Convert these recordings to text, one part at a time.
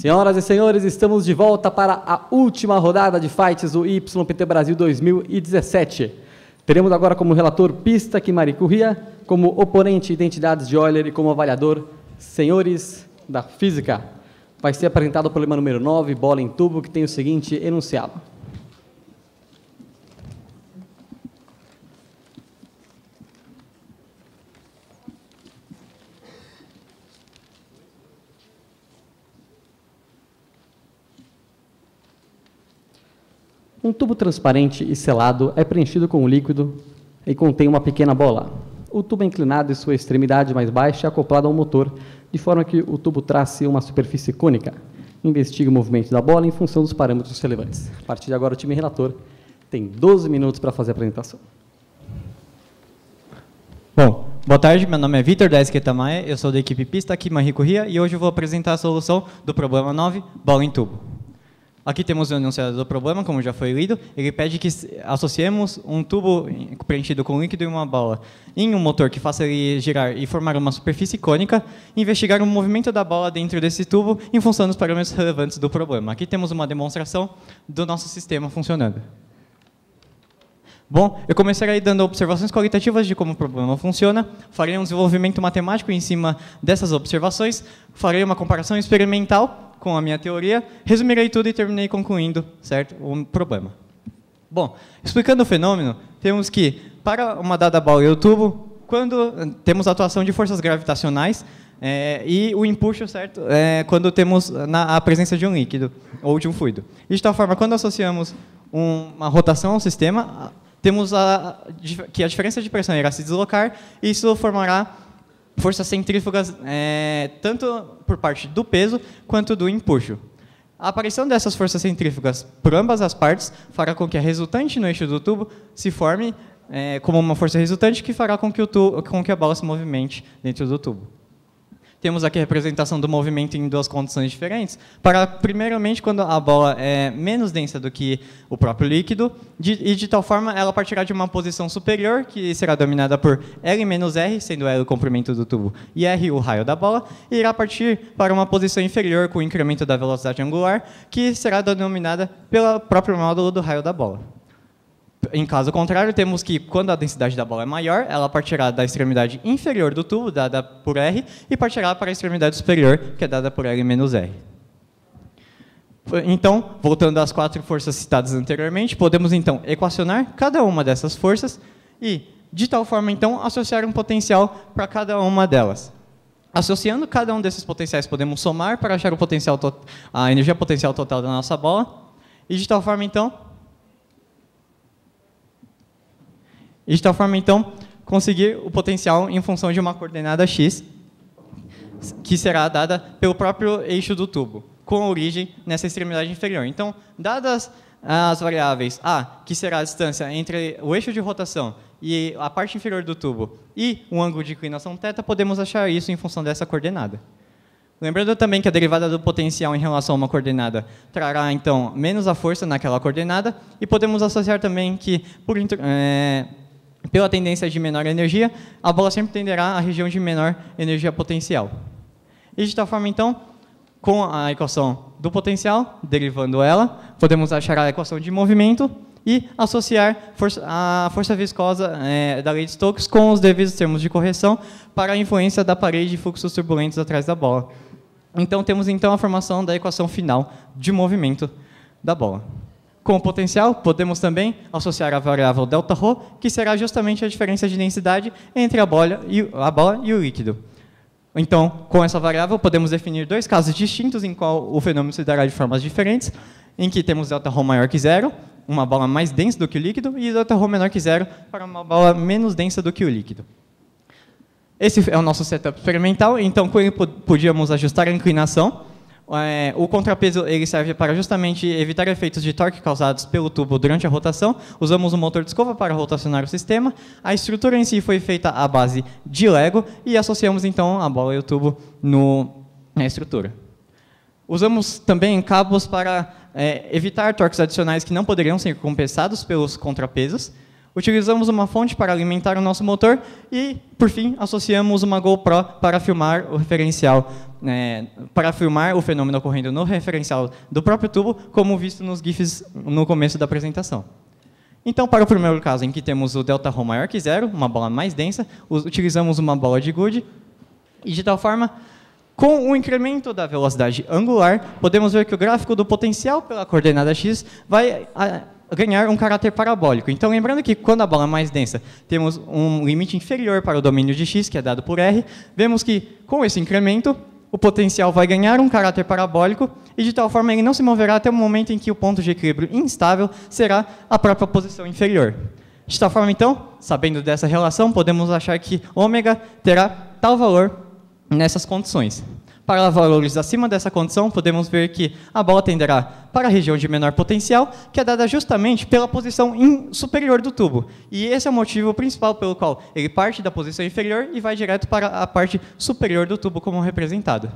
Senhoras e senhores, estamos de volta para a última rodada de fights do YPT Brasil 2017. Teremos agora como relator Pista Kimari Corrêa, como oponente Identidades de Euler e como avaliador Senhores da Física. Vai ser apresentado o problema número 9, bola em tubo, que tem o seguinte enunciado. Um tubo transparente e selado é preenchido com um líquido e contém uma pequena bola. O tubo é inclinado e sua extremidade mais baixa é acoplada a um motor, de forma que o tubo trace uma superfície cônica. Investigue o movimento da bola em função dos parâmetros relevantes. A partir de agora, o time relator tem 12 minutos para fazer a apresentação. Bom, boa tarde, meu nome é Vitor da Esqueta Maia, eu sou da equipe Pista Kimari Corrêa e hoje eu vou apresentar a solução do problema 9, bola em tubo. Aqui temos o enunciado do problema, como já foi lido. Ele pede que associemos um tubo preenchido com líquido e uma bola em um motor que faça ele girar e formar uma superfície cônica e investigar o movimento da bola dentro desse tubo em função dos parâmetros relevantes do problema. Aqui temos uma demonstração do nosso sistema funcionando. Bom, eu começarei dando observações qualitativas de como o problema funciona, farei um desenvolvimento matemático em cima dessas observações, farei uma comparação experimental com a minha teoria, resumirei tudo e terminei concluindo, certo, o problema. Bom, explicando o fenômeno, temos que, para uma dada bola e o tubo, quando temos a atuação de forças gravitacionais e o empuxo, certo, quando temos a presença de um líquido ou de um fluido. De tal forma, quando associamos uma rotação ao sistema, temos que a diferença de pressão irá se deslocar e isso formará forças centrífugas tanto por parte do peso quanto do empuxo. A aparição dessas forças centrífugas por ambas as partes fará com que a resultante no eixo do tubo se forme como uma força resultante que fará com que a bola se movimente dentro do tubo. Temos aqui a representação do movimento em duas condições diferentes. Primeiramente, quando a bola é menos densa do que o próprio líquido, e de tal forma ela partirá de uma posição superior, que será dominada por L menos R, sendo L o comprimento do tubo e R o raio da bola, e irá partir para uma posição inferior com o incremento da velocidade angular, que será denominada pelo próprio módulo do raio da bola. Em caso contrário, temos que, quando a densidade da bola é maior, ela partirá da extremidade inferior do tubo, dada por R, e partirá para a extremidade superior, que é dada por L menos R. Então, voltando às 4 forças citadas anteriormente, podemos, então, equacionar cada uma dessas forças e, de tal forma, então, associar um potencial para cada uma delas. Associando cada um desses potenciais, podemos somar para achar a energia potencial total da nossa bola, e, de tal forma, então, conseguir o potencial em função de uma coordenada x, que será dada pelo próprio eixo do tubo, com origem nessa extremidade inferior. Então, dadas as variáveis A, que será a distância entre o eixo de rotação e a parte inferior do tubo, e o ângulo de inclinação θ, podemos achar isso em função dessa coordenada. Lembrando também que a derivada do potencial em relação a uma coordenada trará, então, menos a força naquela coordenada, e podemos associar também que, pela tendência de menor energia, a bola sempre tenderá à região de menor energia potencial. E de tal forma, então, com a equação do potencial, derivando ela, podemos achar a equação de movimento e associar a força viscosa da lei de Stokes com os devidos termos de correção para a influência da parede de fluxos turbulentos atrás da bola. Então, temos então a formação da equação final de movimento da bola. Com o potencial, podemos também associar a variável Δρ, que será justamente a diferença de densidade entre a bola e o líquido. Então, com essa variável, podemos definir dois casos distintos em qual o fenômeno se dará de formas diferentes, em que temos Δρ maior que zero, uma bola mais densa do que o líquido, e Δρ menor que zero para uma bola menos densa do que o líquido. Esse é o nosso setup experimental, então com ele podíamos ajustar a inclinação. O contrapeso ele serve para justamente evitar efeitos de torque causados pelo tubo durante a rotação. Usamos um motor de escova para rotacionar o sistema. A estrutura em si foi feita à base de Lego e associamos então a bola e o tubo na estrutura. Usamos também cabos para evitar torques adicionais que não poderiam ser compensados pelos contrapesos. Utilizamos uma fonte para alimentar o nosso motor e, por fim, associamos uma GoPro para filmar o referencial, para filmar o fenômeno ocorrendo no referencial do próprio tubo, como visto nos GIFs no começo da apresentação. Então, para o primeiro caso, em que temos o ΔH maior que zero, uma bola mais densa, utilizamos uma bola de gude, e de tal forma, com o incremento da velocidade angular, podemos ver que o gráfico do potencial pela coordenada x vai ganhar um caráter parabólico. Então, lembrando que quando a bola é mais densa, temos um limite inferior para o domínio de x, que é dado por R, vemos que, com esse incremento, o potencial vai ganhar um caráter parabólico e, de tal forma, ele não se moverá até o momento em que o ponto de equilíbrio instável será a própria posição inferior. De tal forma, então, sabendo dessa relação, podemos achar que ômega terá tal valor nessas condições. Para valores acima dessa condição, podemos ver que a bola tenderá para a região de menor potencial, que é dada justamente pela posição superior do tubo. E esse é o motivo principal pelo qual ele parte da posição inferior e vai direto para a parte superior do tubo, como representado.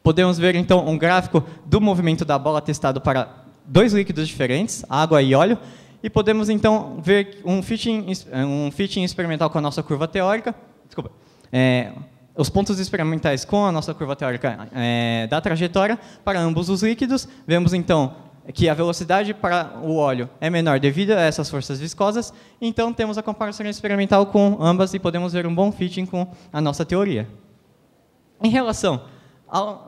Podemos ver, então, um gráfico do movimento da bola testado para dois líquidos diferentes, água e óleo, e podemos, então, ver um fitting experimental com a nossa curva teórica. Desculpa. Os pontos experimentais com a nossa curva teórica da trajetória para ambos os líquidos. Vemos, então, que a velocidade para o óleo é menor devido a essas forças viscosas. Então, temos a comparação experimental com ambas e podemos ver um bom fitting com a nossa teoria. Em relação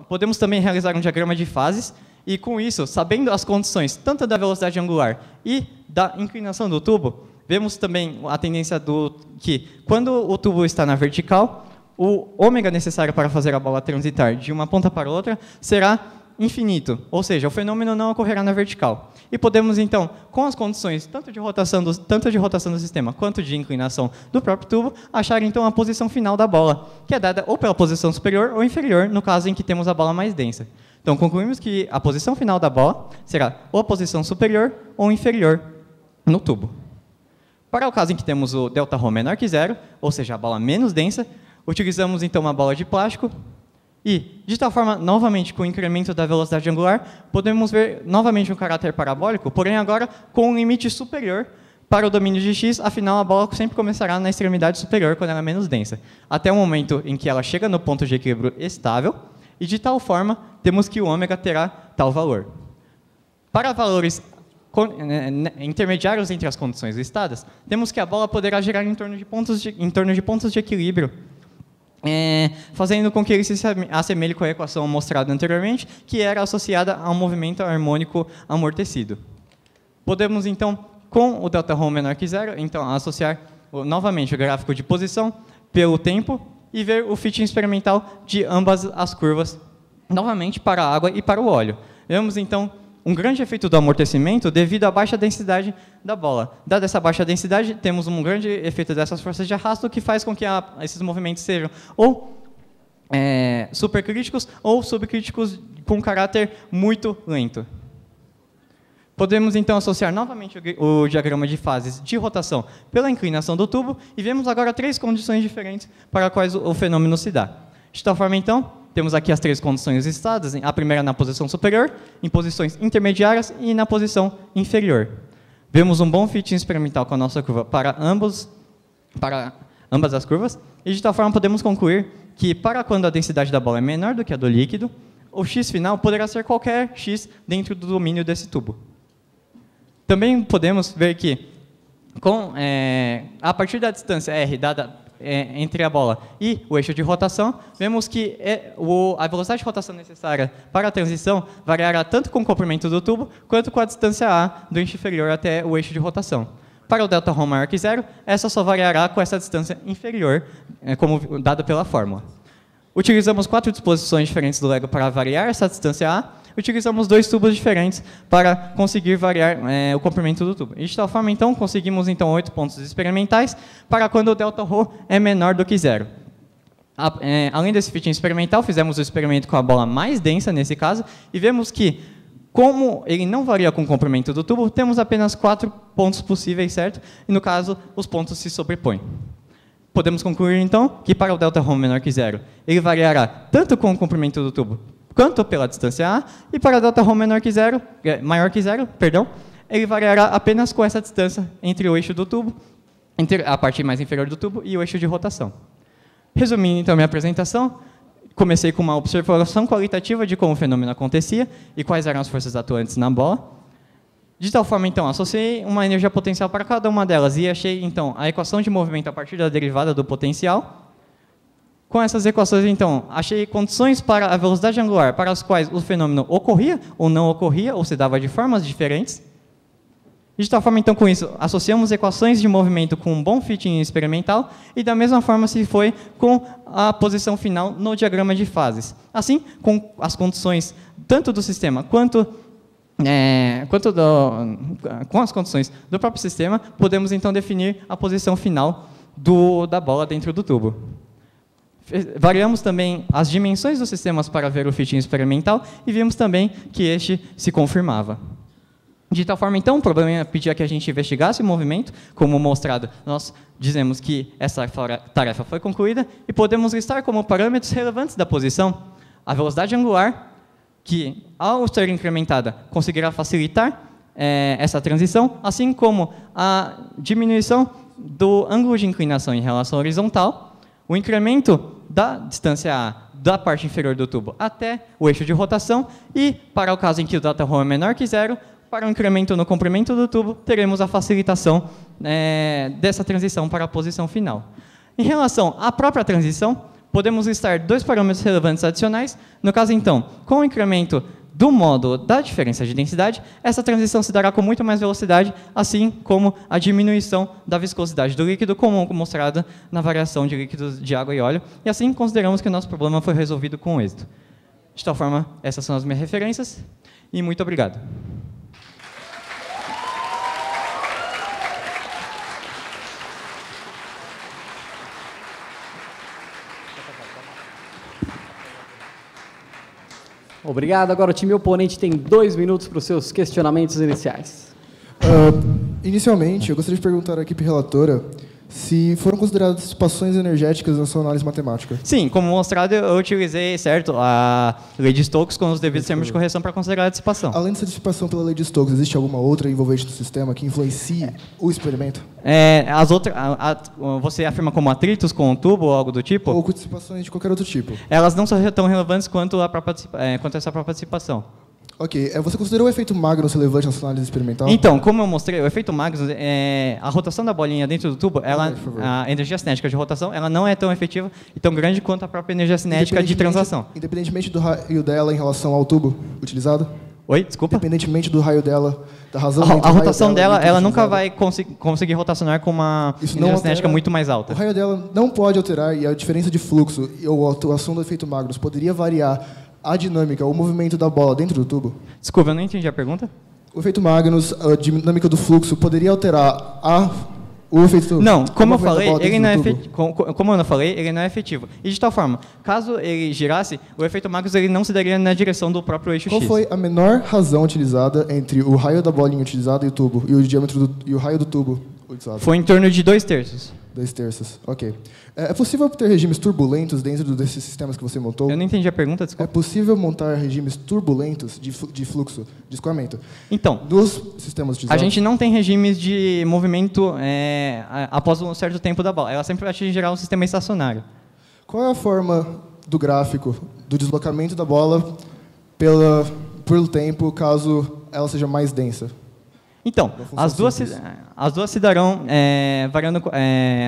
podemos também realizar um diagrama de fases e, com isso, sabendo as condições tanto da velocidade angular e da inclinação do tubo, vemos também a tendência que, quando o tubo está na vertical, o ômega necessário para fazer a bola transitar de uma ponta para outra será infinito, ou seja, o fenômeno não ocorrerá na vertical. E podemos, então, com as condições tanto de rotação do sistema quanto de inclinação do próprio tubo, achar, então, a posição final da bola, que é dada ou pela posição superior ou inferior, no caso em que temos a bola mais densa. Então, concluímos que a posição final da bola será ou a posição superior ou inferior no tubo. Para o caso em que temos o ΔH menor que zero, ou seja, a bola menos densa, utilizamos, então, uma bola de plástico e, de tal forma, novamente, com o incremento da velocidade angular, podemos ver novamente um caráter parabólico, porém agora com um limite superior para o domínio de x, afinal, a bola sempre começará na extremidade superior, quando ela é menos densa, até o momento em que ela chega no ponto de equilíbrio estável, e, de tal forma, temos que o ômega terá tal valor. Para valores intermediários entre as condições listadas, temos que a bola poderá girar em torno de pontos de equilíbrio, fazendo com que ele se assemelhe com a equação mostrada anteriormente, que era associada ao movimento harmônico amortecido. Podemos, então, com o ΔH menor que zero, então, associar novamente o gráfico de posição pelo tempo e ver o fitting experimental de ambas as curvas, novamente para a água e para o óleo. Vemos, então, um grande efeito do amortecimento devido à baixa densidade da bola. Dada essa baixa densidade, temos um grande efeito dessas forças de arrasto que faz com que esses movimentos sejam ou supercríticos ou subcríticos com caráter muito lento. Podemos, então, associar novamente o diagrama de fases de rotação pela inclinação do tubo e vemos agora três condições diferentes para as quais o fenômeno se dá. De tal forma, então, temos aqui as três condições listadas, a primeira na posição superior, em posições intermediárias e na posição inferior. Vemos um bom fitting experimental com a nossa curva para ambas as curvas, e de tal forma podemos concluir que, para quando a densidade da bola é menor do que a do líquido, o x final poderá ser qualquer x dentro do domínio desse tubo. Também podemos ver que, a partir da distância r dada entre a bola e o eixo de rotação, vemos que a velocidade de rotação necessária para a transição variará tanto com o comprimento do tubo, quanto com a distância a do eixo inferior até o eixo de rotação. Para o ΔH maior que zero, essa só variará com essa distância inferior, como dada pela fórmula. Utilizamos 4 disposições diferentes do Lego para variar essa distância a. Utilizamos 2 tubos diferentes para conseguir variar o comprimento do tubo. E, de tal forma, então, conseguimos 8 pontos experimentais para quando o ΔH é menor do que zero. Além desse fitting experimental, fizemos o experimento com a bola mais densa, nesse caso, e vemos que, como ele não varia com o comprimento do tubo, temos apenas 4 pontos possíveis, certo? E, no caso, os pontos se sobrepõem. Podemos concluir, então, que para o ΔH menor que zero, ele variará tanto com o comprimento do tubo quanto pela distância a, e para ΔH maior que zero, ele variará apenas com essa distância entre o eixo do tubo, entre a parte mais inferior do tubo e o eixo de rotação. Resumindo, então, minha apresentação, comecei com uma observação qualitativa de como o fenômeno acontecia e quais eram as forças atuantes na bola. De tal forma, então, associei uma energia potencial para cada uma delas e achei, então, a equação de movimento a partir da derivada do potencial. Com essas equações, então, achei condições para a velocidade angular para as quais o fenômeno ocorria ou não ocorria, ou se dava de formas diferentes. De tal forma, então, com isso, associamos equações de movimento com um bom fitting experimental e, da mesma forma, se foi com a posição final no diagrama de fases. Assim, com as condições tanto do sistema quanto com as condições do próprio sistema, podemos, então, definir a posição final da bola dentro do tubo. Variamos também as dimensões dos sistemas para ver o fitting experimental e vimos também que este se confirmava. De tal forma, então, o problema pedia que a gente investigasse o movimento. Como mostrado, nós dizemos que essa tarefa foi concluída e podemos listar como parâmetros relevantes da posição a velocidade angular, que, ao ser incrementada, conseguirá facilitar essa transição, assim como a diminuição do ângulo de inclinação em relação à horizontal, o incremento da distância A da parte inferior do tubo até o eixo de rotação e, para o caso em que o delta-ρ é menor que zero, para o incremento no comprimento do tubo, teremos a facilitação dessa transição para a posição final. Em relação à própria transição, podemos listar dois parâmetros relevantes adicionais. No caso, então, com o incremento do módulo da diferença de densidade, essa transição se dará com muito mais velocidade, assim como a diminuição da viscosidade do líquido, como mostrada na variação de líquidos de água e óleo. E assim, consideramos que o nosso problema foi resolvido com êxito. De tal forma, essas são as minhas referências, e muito obrigado. Obrigado. Agora o time oponente tem 2 minutos para os seus questionamentos iniciais. Inicialmente, eu gostaria de perguntar à equipe relatora se foram consideradas dissipações energéticas na sua análise matemática. Sim, como mostrado, eu utilizei, certo, a lei de Stokes com os devidos termos de correção para considerar a dissipação. Além dessa dissipação pela lei de Stokes, existe alguma outra envolvente do sistema que influencie o experimento? Você afirma como atritos com o tubo ou algo do tipo? Ou com dissipações de qualquer outro tipo? Elas não são tão relevantes quanto essa própria dissipação. Ok. Você considerou o efeito Magnus relevante na sua análise experimental? Então, como eu mostrei, o efeito Magnus, a rotação da bolinha dentro do tubo, a energia cinética de rotação, ela não é tão efetiva e tão grande quanto a própria energia cinética de translação. Independentemente do raio dela em relação ao tubo utilizado? Oi, desculpa? Independentemente do raio dela, da razão A rotação dela, ela nunca vai conseguir rotacionar com uma energia cinética muito mais alta. O raio dela não pode alterar, e a diferença de fluxo ou a atuação do efeito Magnus poderia variar a dinâmica, o movimento da bola dentro do tubo? Desculpa, eu não entendi a pergunta. O efeito Magnus, a dinâmica do fluxo, poderia alterar o efeito... Não, como eu falei, ele não é como eu não falei, ele não é efetivo. E de tal forma, caso ele girasse, o efeito Magnus ele não se daria na direção do próprio eixo X. Qual foi a menor razão utilizada entre o raio da bolinha utilizado e o tubo, e o diâmetro e o raio do tubo utilizado? Foi em torno de 2/3. 2/3, ok. É possível ter regimes turbulentos dentro desses sistemas que você montou? Eu não entendi a pergunta, É desculpa. possível montar regimes turbulentos de fluxo, de escoamento, Então, dos sistemas a utilizados? gente não tem regimes de movimento após um certo tempo da bola. Ela sempre vai gerar um sistema estacionário. Qual é a forma do gráfico do deslocamento da bola pelo tempo, caso ela seja mais densa? Então, as duas se darão variando,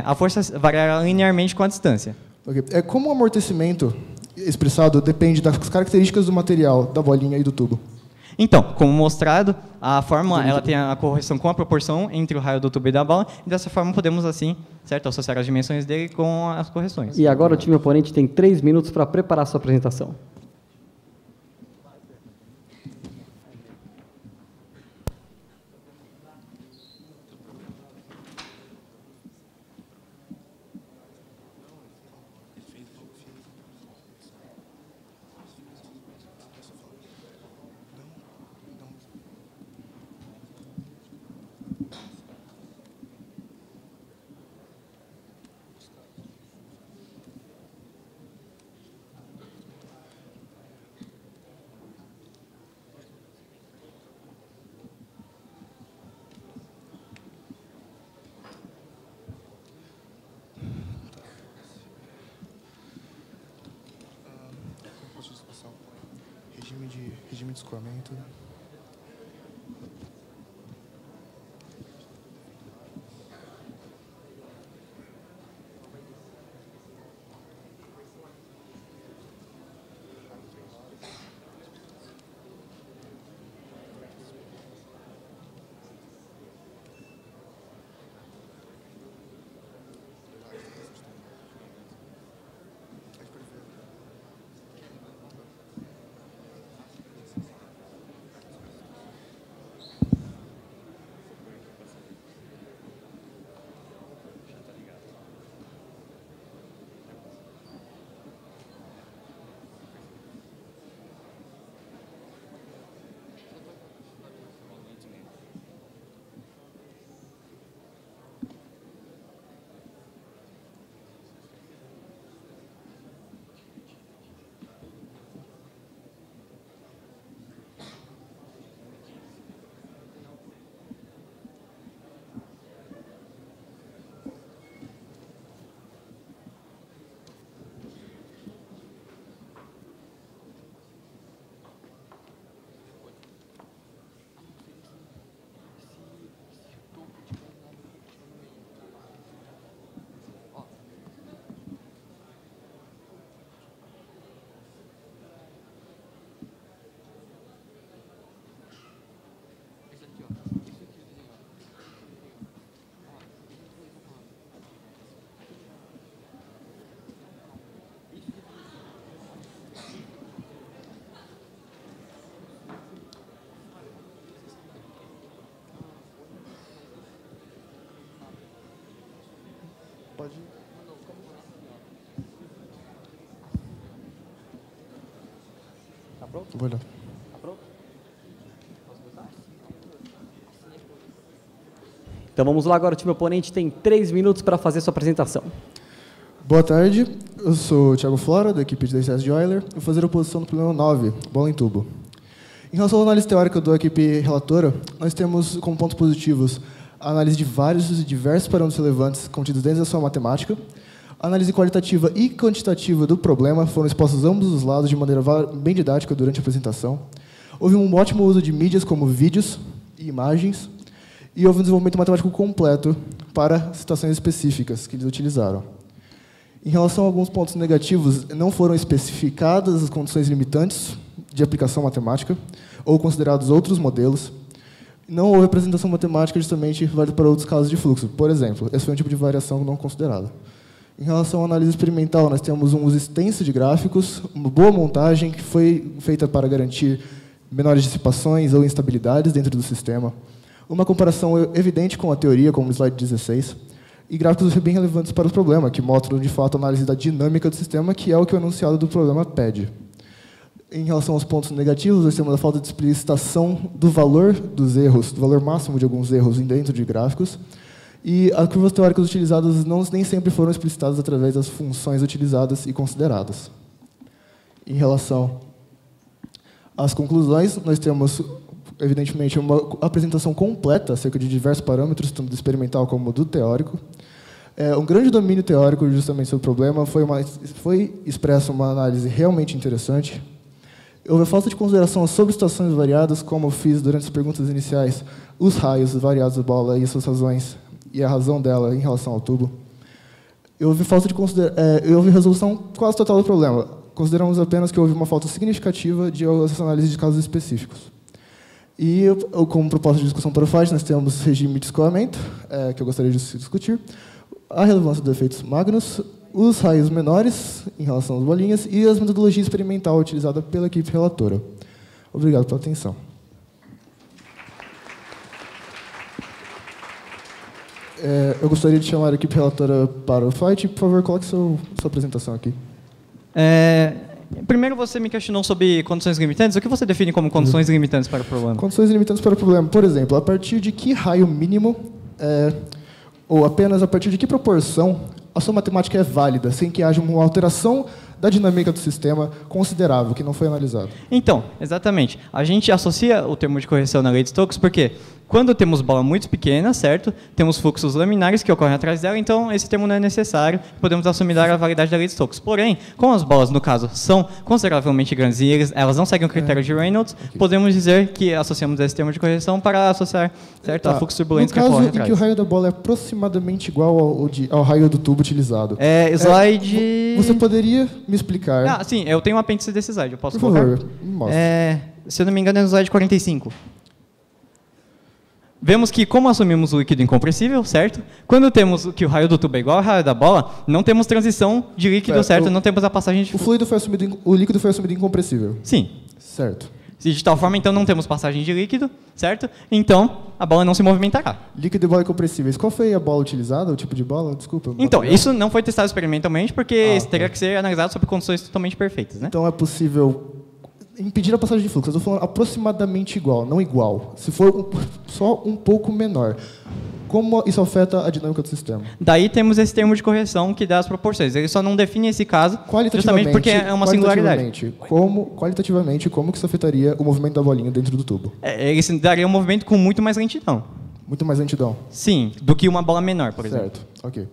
a força variará linearmente com a distância. Okay. Como o amortecimento expressado depende das características do material, da bolinha e do tubo? Então, como mostrado, a fórmula ela tem a correção com a proporção entre o raio do tubo e da bola, e dessa forma podemos, assim, certo, associar as dimensões dele com as correções. E agora o time oponente tem 3 minutos para preparar sua apresentação. Regime de escoamento. Pode ir. Tá pronto? Vou olhar. Tá pronto? Posso começar? Então vamos lá, agora o time oponente tem 3 minutos para fazer sua apresentação. Boa tarde, eu sou o Thiago Flora, da equipe de DCS de Euler. Vou fazer a oposição do problema 9, bola em tubo. Em relação à análise teórica da equipe relatora, nós temos como pontos positivos a análise de vários e diversos parâmetros relevantes contidos dentro da sua matemática. A análise qualitativa e quantitativa do problema foram expostos ambos os lados de maneira bem didática durante a apresentação. Houve um ótimo uso de mídias como vídeos e imagens, e houve um desenvolvimento matemático completo para situações específicas que eles utilizaram. Em relação a alguns pontos negativos, não foram especificadas as condições limitantes de aplicação matemática ou considerados outros modelos. Não houve apresentação matemática justamente válida para outros casos de fluxo. Por exemplo, esse foi um tipo de variação não considerada. Em relação à análise experimental, nós temos um uso extenso de gráficos, uma boa montagem que foi feita para garantir menores dissipações ou instabilidades dentro do sistema, uma comparação evidente com a teoria, como no slide 16, e gráficos bem relevantes para o problema, que mostram, de fato, a análise da dinâmica do sistema, que é o que o enunciado do problema pede. Em relação aos pontos negativos, nós temos a falta de explicitação do valor dos erros, do valor máximo de alguns erros dentro de gráficos, e as curvas teóricas utilizadas nem sempre foram explicitadas através das funções utilizadas e consideradas. Em relação às conclusões, nós temos, evidentemente, uma apresentação completa acerca de diversos parâmetros, tanto do experimental como do teórico. Um grande domínio teórico justamente sobre o problema, foi expressa uma análise realmente interessante. Houve falta de consideração sobre situações variadas, como eu fiz durante as perguntas iniciais, os raios variados da bola e suas razões, e a razão dela em relação ao tubo. Houve resolução quase total do problema. Consideramos apenas que houve uma falta significativa de análise de casos específicos. E, como proposta de discussão para o FAD, nós temos regime de escoamento, que eu gostaria de discutir, a relevância dos efeitos Magnus, os raios menores em relação às bolinhas e as metodologias experimental utilizada pela equipe relatora. Obrigado pela atenção. Eu gostaria de chamar a equipe relatora para o fight. Por favor, coloque sua apresentação aqui. Primeiro, você me questionou sobre condições limitantes. O que você define como condições limitantes para o problema? Condições limitantes para o problema. Por exemplo, a partir de que raio mínimo, ou apenas a partir de que proporção, a sua matemática é válida, sem que haja uma alteração da dinâmica do sistema considerável, que não foi analisado. Então, exatamente. A gente associa o termo de correção na lei de Stokes porque Quando temos bola muito pequena, certo? Temos fluxos laminares que ocorrem atrás dela, então esse termo não é necessário, podemos assumir a validade da lei de Stokes. Porém, como as bolas, no caso, são consideravelmente grandes e elas não seguem o critério de Reynolds, podemos dizer que associamos esse termo de correção para associar, certo, a fluxos turbulentos que ocorrem atrás. No caso em que o raio da bola é aproximadamente igual ao raio do tubo utilizado. Slide... Você poderia me explicar? Ah, sim, eu tenho um apêndice desse slide, eu posso Por colocar? favor, me mostre. Se eu não me engano, é no slide 45. Vemos que, como assumimos o líquido incompressível, certo? Quando temos que o raio do tubo é igual ao raio da bola, não temos transição de líquido, certo? Não temos a passagem de... O líquido foi assumido incompressível. Sim. Certo. De tal forma, então, não temos passagem de líquido, certo? Então, a bola não se movimentará. Líquido e bola incompressíveis. Qual foi a bola utilizada, o tipo de bola? Desculpa. Então, isso não foi testado experimentalmente, porque teria que ser analisado sob condições totalmente perfeitas, né? Então, é possível impedir a passagem de fluxo. Eu estou falando aproximadamente igual, não igual. Se for só um pouco menor. Como isso afeta a dinâmica do sistema? Daí temos esse termo de correção que dá as proporções. Ele só não define esse caso justamente porque é uma singularidade. Qualitativamente, como que isso afetaria o movimento da bolinha dentro do tubo? Ele daria um movimento com muito mais lentidão. Muito mais lentidão? Sim, do que uma bola menor, por exemplo. Certo, ok.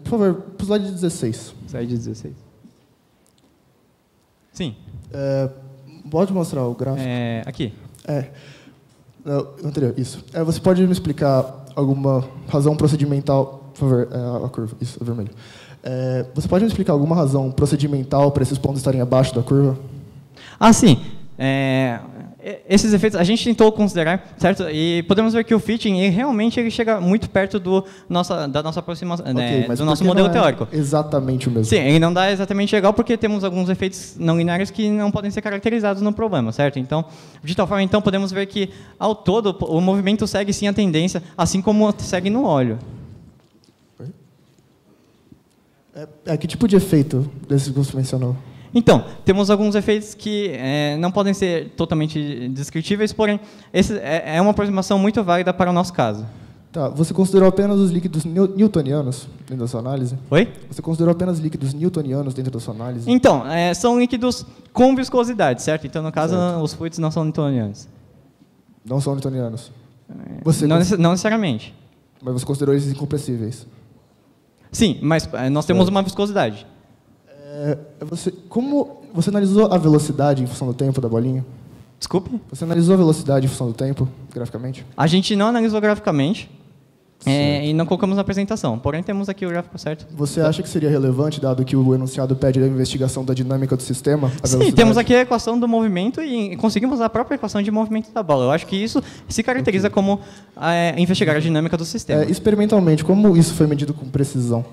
Por favor, para o slide 16. Slide 16. Sim. Pode mostrar o gráfico? Aqui. Não, anterior, isso. Você pode me explicar alguma razão procedimental, por favor, a curva, isso, é vermelho. Você pode me explicar alguma razão procedimental para esses pontos estarem abaixo da curva? Ah, sim. Esses efeitos a gente tentou considerar, certo? E podemos ver que o fitting ele chega muito perto da nossa aproximação, do nosso modelo teórico. Exatamente o mesmo. Sim, ele não dá exatamente igual porque temos alguns efeitos não lineares que não podem ser caracterizados no problema, certo? Então, de tal forma, então podemos ver que ao todo o movimento segue sim a tendência, assim como segue no óleo. Que tipo de efeito desse que você mencionou? Então, temos alguns efeitos que não podem ser totalmente descritíveis, porém, esse é uma aproximação muito válida para o nosso caso. Tá, você considerou apenas os líquidos newtonianos dentro da sua análise? Oi? Você considerou apenas líquidos newtonianos dentro da sua análise? Então, são líquidos com viscosidade, certo? Então, no caso, os fluidos não são newtonianos. Não são newtonianos? Não necessariamente. Mas você considerou eles incompressíveis? Sim, mas nós temos uma viscosidade. Como você analisou a velocidade em função do tempo da bolinha? Desculpe? Você analisou a velocidade em função do tempo, graficamente? A gente não analisou graficamente e não colocamos na apresentação. Porém, temos aqui o gráfico certo. Você acha que seria relevante, dado que o enunciado pede a investigação da dinâmica do sistema? Sim, temos aqui a equação do movimento e conseguimos a própria equação de movimento da bola. Eu acho que isso se caracteriza como investigar a dinâmica do sistema. Experimentalmente, como isso foi medido com precisão?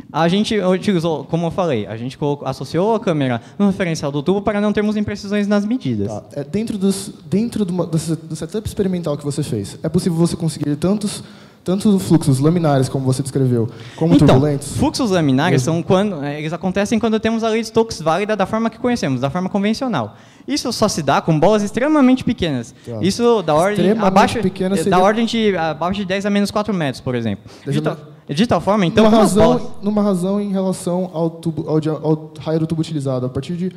A gente utilizou, como eu falei, a gente associou a câmera no referencial do tubo para não termos imprecisões nas medidas. Tá. Dentro do setup experimental que você fez, é possível você conseguir tantos fluxos laminares, como você descreveu, como turbulentos? Fluxos laminares são eles acontecem quando temos a lei de Stokes válida da forma que conhecemos, da forma convencional. Isso só se dá com bolas extremamente pequenas. Tá. Isso da ordem abaixo de 10 a menos 4 metros, por exemplo. De tal forma, então, numa razão em relação ao raio do tubo utilizado, a partir de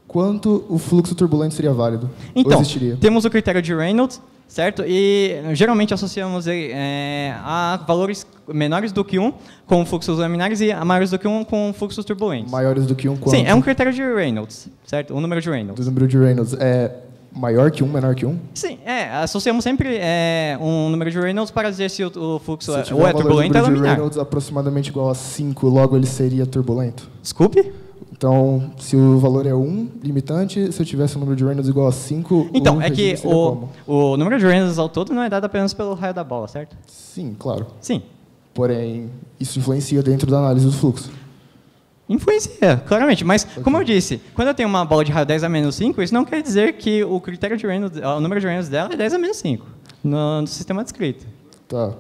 quanto o fluxo turbulento seria válido? Então, temos o critério de Reynolds, certo? E geralmente associamos ele a valores menores do que 1 com fluxos laminares e maiores do que 1 com fluxos turbulentos. Maiores do que 1 quanto? Sim, é um critério de Reynolds, certo? O número de Reynolds. O número de Reynolds é maior que 1, menor que 1? Sim, associamos sempre um número de Reynolds para dizer se o fluxo ou é turbulento ou é laminar. Se de Reynolds aproximadamente igual a 5, logo ele seria turbulento? Desculpe? Então, se o valor é 1, limitante, se eu tivesse um número de Reynolds igual a 5... Então, é que o número de Reynolds ao todo não é dado apenas pelo raio da bola, certo? Sim, claro. Sim. Porém, isso influencia dentro da análise do fluxo. Influencia, claramente. Mas, como eu disse, quando eu tenho uma bola de raio 10 a menos 5, isso não quer dizer que o critério de Reynolds, o número de Reynolds dela é 10 a menos 5 no sistema descrito. Tá.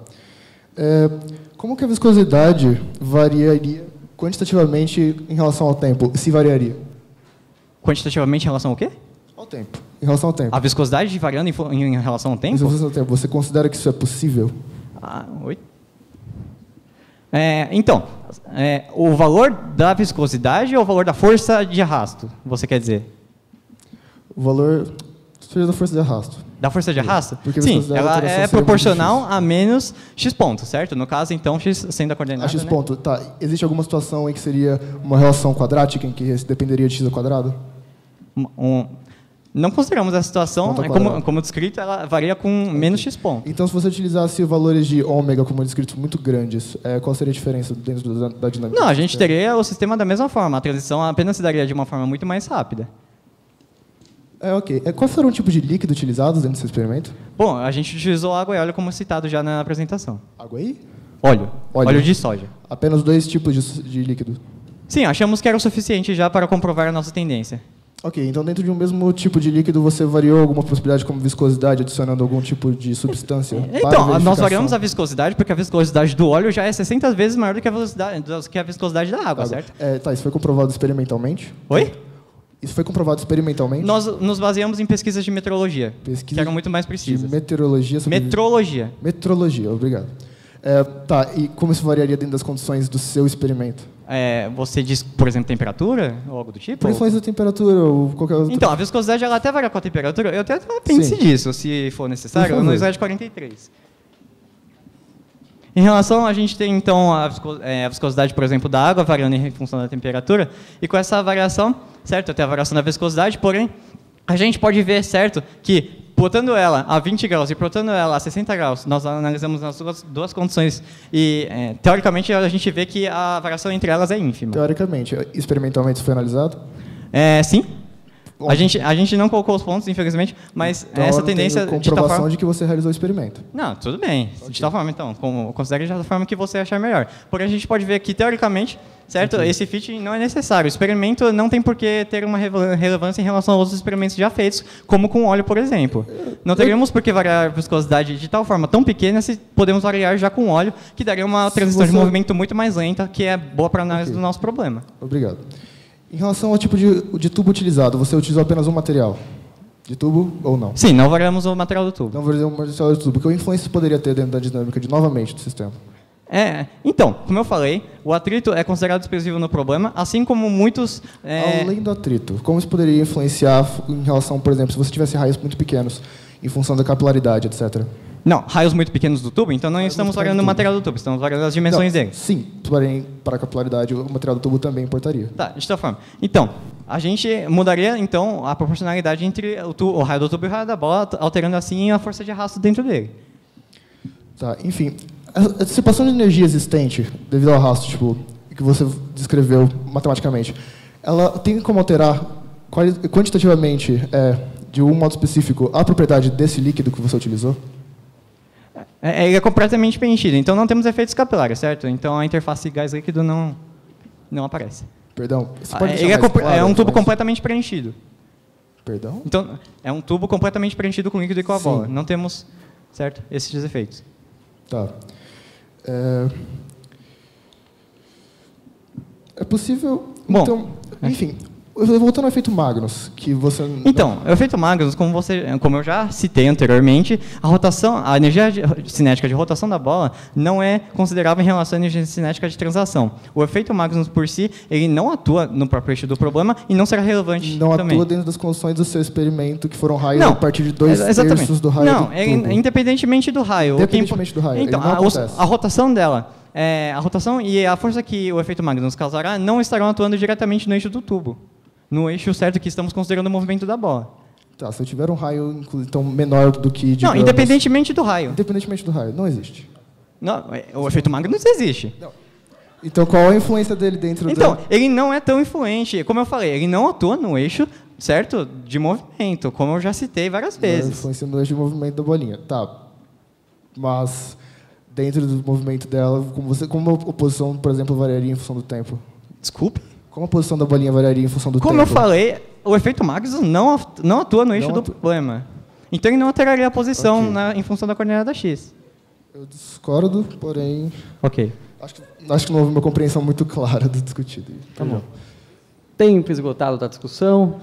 Como que a viscosidade variaria quantitativamente em relação ao tempo? Se variaria? Quantitativamente em relação ao quê? Ao tempo. Em relação ao tempo. A viscosidade variando em relação ao tempo? Em relação ao tempo. Você considera que isso é possível? Oi? Então, o valor da viscosidade ou o valor da força de arrasto, você quer dizer? O valor seja da força de arrasto. Da força de arrasto? Porque a Sim, viscosidade da ela alteração é seria muito proporcional a menos x pontos, certo? No caso, então, x sendo a coordenada, A x né? ponto, tá. Existe alguma situação em que seria uma relação quadrática, em que dependeria de x ao quadrado? Não consideramos essa situação, Ponto ao quadrado. como descrito, ela varia com menos x pontos. Então, se você utilizasse valores de ômega como descritos muito grandes, qual seria a diferença dentro da dinâmica? Não, do a gente sistema? teria o sistema da mesma forma, a transição apenas se daria de uma forma muito mais rápida. Ok. Quais foram o tipo de líquido utilizados dentro desse experimento? Bom, a gente utilizou água e óleo como citado já na apresentação. Água aí? Óleo. Óleo. Óleo de soja. Apenas 2 tipos de líquido. Sim, achamos que era o suficiente já para comprovar a nossa tendência. Ok, então dentro de um mesmo tipo de líquido você variou alguma possibilidade como viscosidade, adicionando algum tipo de substância? para Então, nós verificação? variamos a viscosidade porque a viscosidade do óleo já é 60 vezes maior do que a viscosidade da água, certo? Tá, isso foi comprovado experimentalmente? Oi? Isso foi comprovado experimentalmente? Nós nos baseamos em pesquisas de metrologia, Pesquisa que eram muito mais de precisas. meteorologia sobre... Metrologia. Metrologia, obrigado. Tá, e como isso variaria dentro das condições do seu experimento? Você diz, por exemplo, temperatura ou algo do tipo? Por influência da temperatura ou qualquer outra... Então, a viscosidade ela até varia com a temperatura. Eu até pense Sim. disso, se for necessário, Por favor. no slide 43. Em relação, a gente tem, então, a viscosidade, por exemplo, da água variando em função da temperatura. E com essa variação, certo, até a variação da viscosidade, porém, a gente pode ver, certo, que botando ela a 20 graus e botando ela a 60 graus, nós analisamos nas duas condições e, teoricamente, a gente vê que a variação entre elas é ínfima. Teoricamente, experimentalmente isso foi analisado? Sim. Bom. A gente não colocou os pontos, infelizmente, mas Então, essa eu tenho tendência de tal comprovação forma... de que você realizou o experimento. Não, tudo bem. De tal forma, então, considere da forma que você achar melhor. Porém, a gente pode ver que, teoricamente, certo, esse fit não é necessário. O experimento não tem por que ter uma relevância em relação a outros experimentos já feitos, como com óleo, por exemplo. Não teríamos por que variar a viscosidade de tal forma tão pequena se podemos variar já com óleo, que daria uma transição de movimento muito mais lenta, que é boa para a análise do nosso problema. Obrigado. Em relação ao tipo de tubo utilizado, você utilizou apenas um material? De tubo ou não? Sim, não variamos o material do tubo. Não vou dizer um material de tubo. Que influência isso poderia ter dentro da dinâmica, novamente, do sistema? Então, como eu falei, o atrito é considerado expressivo no problema, assim como muitos... Além do atrito, como isso poderia influenciar em relação, por exemplo, se você tivesse raios muito pequenos, em função da capilaridade, etc.? Não, raios muito pequenos do tubo, então não estamos variando o material do tubo, estamos variando as dimensões dele. Sim, porém, para a capilaridade, o material do tubo também importaria. Tá, de tal forma. Então, a gente mudaria então a proporcionalidade entre o raio do tubo e o raio da bola, alterando assim a força de arrasto dentro dele. Tá, enfim, a dissipação de energia existente, devido ao arrasto, tipo, que você descreveu matematicamente, ela tem como alterar quantitativamente, de um modo específico, a propriedade desse líquido que você utilizou? Ele é completamente preenchido, então não temos efeitos capilares, certo? Então a interface gás-líquido não aparece. Perdão, você pode Ele deixar mais claro, é um tubo mas- completamente preenchido. Perdão? Então, é um tubo completamente preenchido com líquido e com a Sim. bola. Não temos, certo, esses efeitos. Tá. É possível... Bom, então, enfim, voltando ao efeito Magnus, que você... Então, o efeito Magnus, como eu já citei anteriormente, a energia cinética de rotação da bola não é considerável em relação à energia cinética de translação. O efeito Magnus por si, ele não atua no próprio eixo do problema e não será relevante não também. atua dentro das condições do seu experimento, que foram raios Não, a partir de 2 exatamente. terços do raio Não, do tubo. independentemente do raio. Independentemente do raio, Então, ele não acontece. a rotação dela, a rotação e a força que o efeito Magnus causará não estarão atuando diretamente no eixo do tubo. No eixo certo que estamos considerando o movimento da bola. Tá, se eu tiver um raio então, menor do que... Não, digamos, independentemente do raio. Independentemente do raio, não existe. Não, o efeito Magnus existe. Então, qual a influência dele dentro Então, ele não é tão influente. Como eu falei, ele não atua no eixo, certo, de movimento, como eu já citei várias da vezes. influência no eixo de movimento da bolinha? Tá. Mas, dentro do movimento dela, como a posição, por exemplo, variaria em função do tempo? Desculpe? Como a posição da bolinha variaria em função do Como tempo? eu falei, o efeito Magnus não atua no eixo Não do atua. problema. Então ele não alteraria a posição Ok. em função da coordenada x. Eu discordo, porém... Ok. Acho que não houve uma compreensão muito clara do discutido. Tá bom. Tempo esgotado da discussão.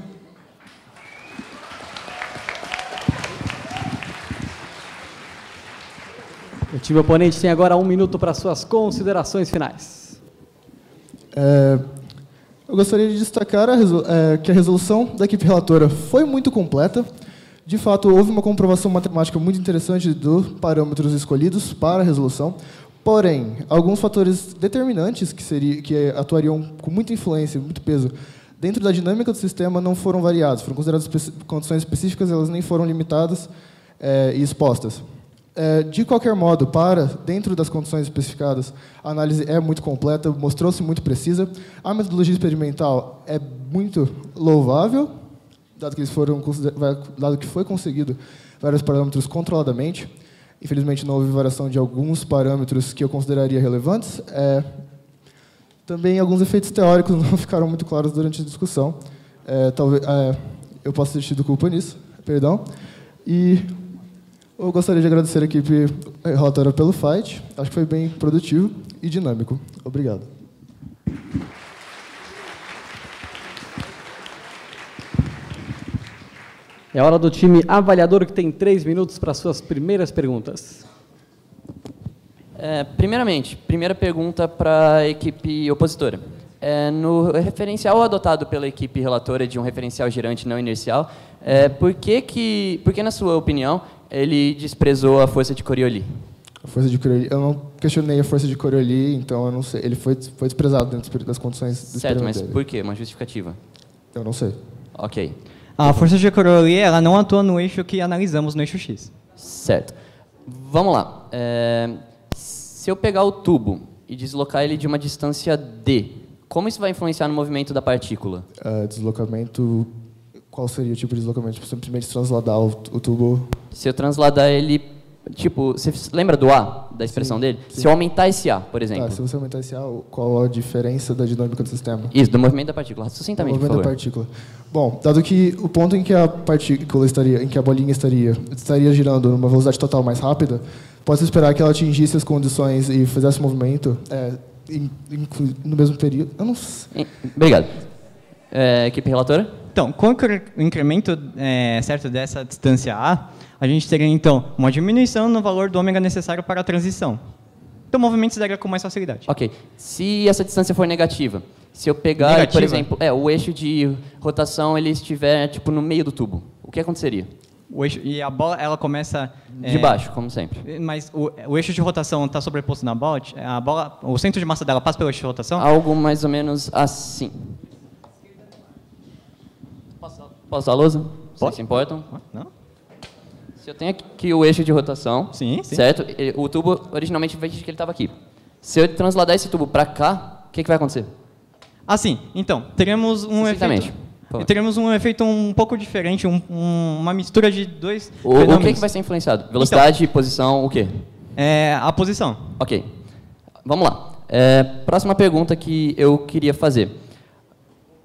O time oponente tem agora 1 minuto para suas considerações finais. Eu gostaria de destacar que a resolução da equipe relatora foi muito completa, De fato, houve uma comprovação matemática muito interessante dos parâmetros escolhidos para a resolução, porém, alguns fatores determinantes que atuariam com muita influência, muito peso, dentro da dinâmica do sistema não foram variados, foram consideradas condições específicas, elas nem foram limitadas e expostas. De qualquer modo, dentro das condições especificadas, a análise é muito completa, mostrou-se muito precisa. A metodologia experimental é muito louvável, dado que foi conseguido vários parâmetros controladamente. Infelizmente, não houve variação de alguns parâmetros que eu consideraria relevantes. Também alguns efeitos teóricos não ficaram muito claros durante a discussão. Talvez eu possa ter tido culpa nisso, perdão. E eu gostaria de agradecer a equipe relatora pelo fight. Acho que foi bem produtivo e dinâmico. Obrigado. É hora do time avaliador, que tem 3 minutos para suas primeiras perguntas. Primeiramente, primeira pergunta para a equipe opositora. No referencial adotado pela equipe relatora de um referencial girante não inercial, por que, na sua opinião, ele desprezou a força de Coriolis? A força de Coriolis, eu não questionei a força de Coriolis, então eu não sei. Ele foi desprezado dentro das condições do Certo, experimento mas dele. por quê? Uma justificativa. Eu não sei. Ok. A força de Coriolis, ela não atua no eixo que analisamos, no eixo X. Certo. Vamos lá. Se eu pegar o tubo e deslocar ele de uma distância d, como isso vai influenciar no movimento da partícula? Deslocamento... Qual seria o tipo de deslocamento? Tipo, simplesmente transladar o tubo... Se eu transladar ele... Tipo, você lembra do A, da expressão dele? Sim. Se eu aumentar esse A, por exemplo. Tá, se você aumentar esse A, qual a diferença da dinâmica do sistema? Isso, do movimento da partícula. Sucintamente, por movimento favor. da partícula. Bom, dado que o ponto em que a partícula estaria, em que a bolinha estaria girando numa velocidade total mais rápida, pode-se esperar que ela atingisse as condições e fizesse movimento no mesmo período. Eu não sei. Obrigado. Equipe relatora? Então, com o incremento certo dessa distância A gente teria, então, uma diminuição no valor do ômega necessário para a transição. Então, o movimento se daria com mais facilidade. Ok. Se essa distância for negativa, se eu pegar, Negativa? por exemplo, o eixo de rotação ele estiver tipo no meio do tubo, o que aconteceria? O eixo, e a bola, ela começa... De baixo, como sempre. Mas o eixo de rotação está sobreposto na bola, o centro de massa dela passa pelo eixo de rotação? Algo mais ou menos assim. Posso usar a lousa? Vocês se importam? Não? Se eu tenho aqui o eixo de rotação, Sim, sim. certo? O tubo, originalmente, veja que ele estava aqui. Se eu transladar esse tubo para cá, o que vai acontecer? Sim. Então, teremos um Sucintamente, efeito... por favor. Teremos um efeito um pouco diferente, uma mistura de dois O fenômenos. que vai ser influenciado? Velocidade, posição, o quê? A posição. Ok. Vamos lá. Próxima pergunta que eu queria fazer.